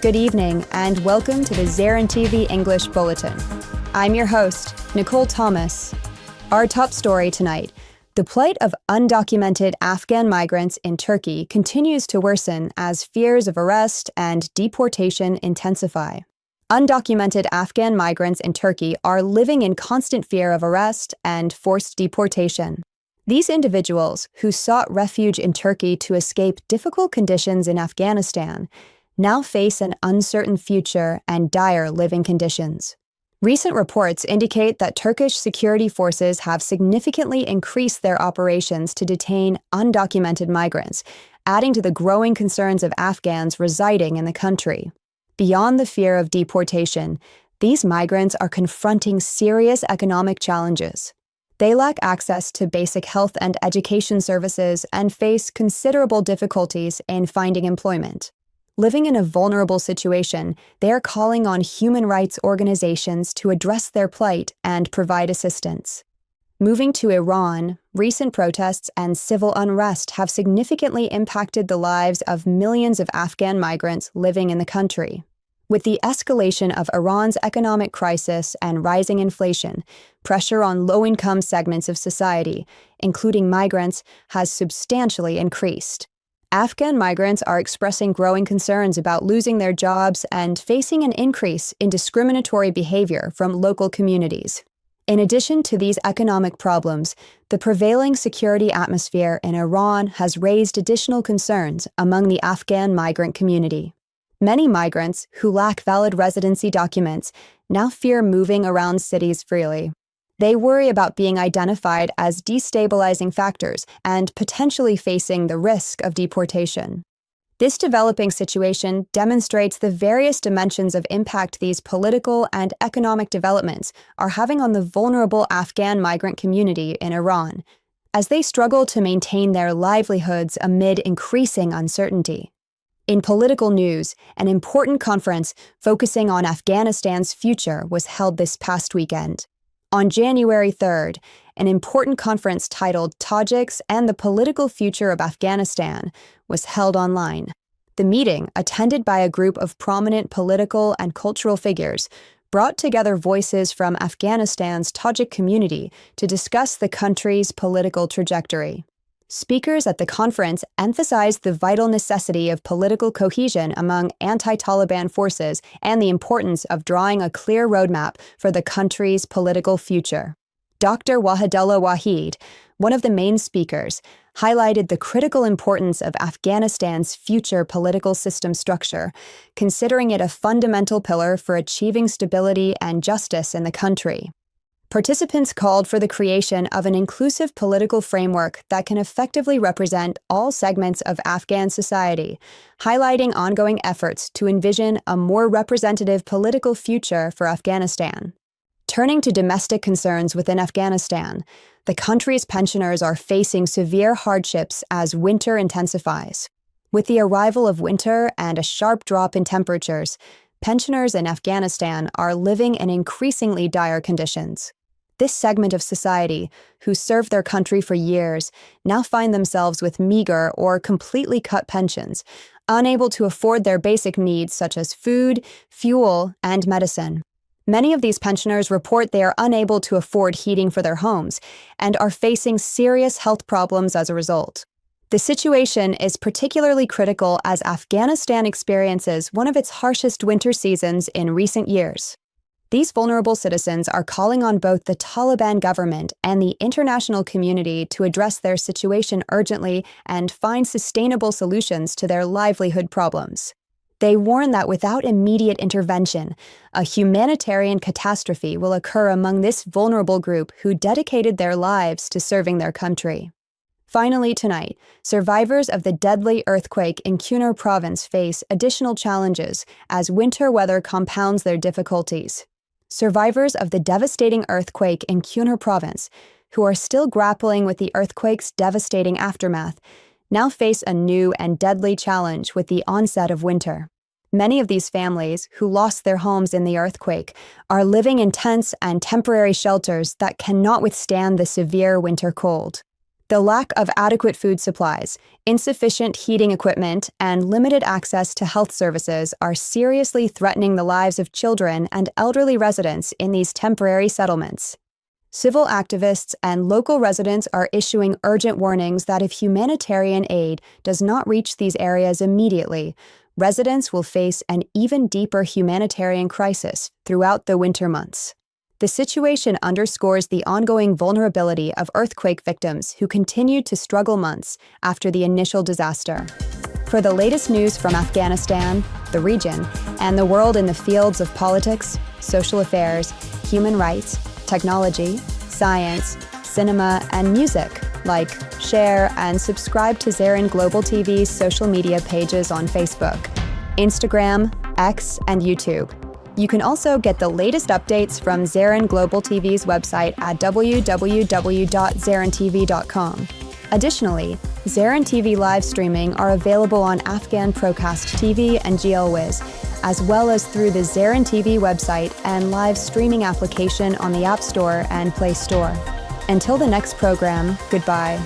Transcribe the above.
Good evening, and welcome to the Zarin TV English Bulletin. I'm your host, Nicole Thomas. Our top story tonight: the plight of undocumented Afghan migrants in Turkey continues to worsen as fears of arrest and deportation intensify. Undocumented Afghan migrants in Turkey are living in constant fear of arrest and forced deportation. These individuals, who sought refuge in Turkey to escape difficult conditions in Afghanistan, now face an uncertain future and dire living conditions. Recent reports indicate that Turkish security forces have significantly increased their operations to detain undocumented migrants, adding to the growing concerns of Afghans residing in the country. Beyond the fear of deportation, these migrants are confronting serious economic challenges. They lack access to basic health and education services and face considerable difficulties in finding employment. Living in a vulnerable situation, they are calling on human rights organizations to address their plight and provide assistance. Moving to Iran, recent protests and civil unrest have significantly impacted the lives of millions of Afghan migrants living in the country. With the escalation of Iran's economic crisis and rising inflation, pressure on low-income segments of society, including migrants, has substantially increased. Afghan migrants are expressing growing concerns about losing their jobs and facing an increase in discriminatory behavior from local communities. In addition to these economic problems, the prevailing security atmosphere in Iran has raised additional concerns among the Afghan migrant community. Many migrants who lack valid residency documents now fear moving around cities freely. They worry about being identified as destabilizing factors and potentially facing the risk of deportation. This developing situation demonstrates the various dimensions of impact these political and economic developments are having on the vulnerable Afghan migrant community in Iran, as they struggle to maintain their livelihoods amid increasing uncertainty. In political news, an important conference focusing on Afghanistan's future was held this past weekend. On January 3rd, an important conference titled Tajiks and the Political Future of Afghanistan was held online. The meeting, attended by a group of prominent political and cultural figures, brought together voices from Afghanistan's Tajik community to discuss the country's political trajectory. Speakers at the conference emphasized the vital necessity of political cohesion among anti-Taliban forces and the importance of drawing a clear roadmap for the country's political future. Dr. Wahidullah Wahid, one of the main speakers, highlighted the critical importance of Afghanistan's future political system structure, considering it a fundamental pillar for achieving stability and justice in the country. Participants called for the creation of an inclusive political framework that can effectively represent all segments of Afghan society, highlighting ongoing efforts to envision a more representative political future for Afghanistan. Turning to domestic concerns within Afghanistan, the country's pensioners are facing severe hardships as winter intensifies. With the arrival of winter and a sharp drop in temperatures, pensioners in Afghanistan are living in increasingly dire conditions. This segment of society, who served their country for years, now find themselves with meager or completely cut pensions, unable to afford their basic needs such as food, fuel, and medicine. Many of these pensioners report they are unable to afford heating for their homes and are facing serious health problems as a result. The situation is particularly critical as Afghanistan experiences one of its harshest winter seasons in recent years. These vulnerable citizens are calling on both the Taliban government and the international community to address their situation urgently and find sustainable solutions to their livelihood problems. They warn that without immediate intervention, a humanitarian catastrophe will occur among this vulnerable group who dedicated their lives to serving their country. Finally tonight, survivors of the deadly earthquake in Kunar province face additional challenges as winter weather compounds their difficulties. Survivors of the devastating earthquake in Kunar province, who are still grappling with the earthquake's devastating aftermath, now face a new and deadly challenge with the onset of winter. Many of these families, who lost their homes in the earthquake, are living in tents and temporary shelters that cannot withstand the severe winter cold. The lack of adequate food supplies, insufficient heating equipment, and limited access to health services are seriously threatening the lives of children and elderly residents in these temporary settlements. Civil activists and local residents are issuing urgent warnings that if humanitarian aid does not reach these areas immediately, residents will face an even deeper humanitarian crisis throughout the winter months. The situation underscores the ongoing vulnerability of earthquake victims who continue to struggle months after the initial disaster. For the latest news from Afghanistan, the region, and the world in the fields of politics, social affairs, human rights, technology, science, cinema, and music, like, share, and subscribe to Zarin Global TV's social media pages on Facebook, Instagram, X, and YouTube. You can also get the latest updates from Zarin Global TV's website at www.zarintv.com. Additionally, Zarin TV live streaming are available on Afghan Procast TV and GLWiz, as well as through the Zarin TV website and live streaming application on the App Store and Play Store. Until the next program, goodbye.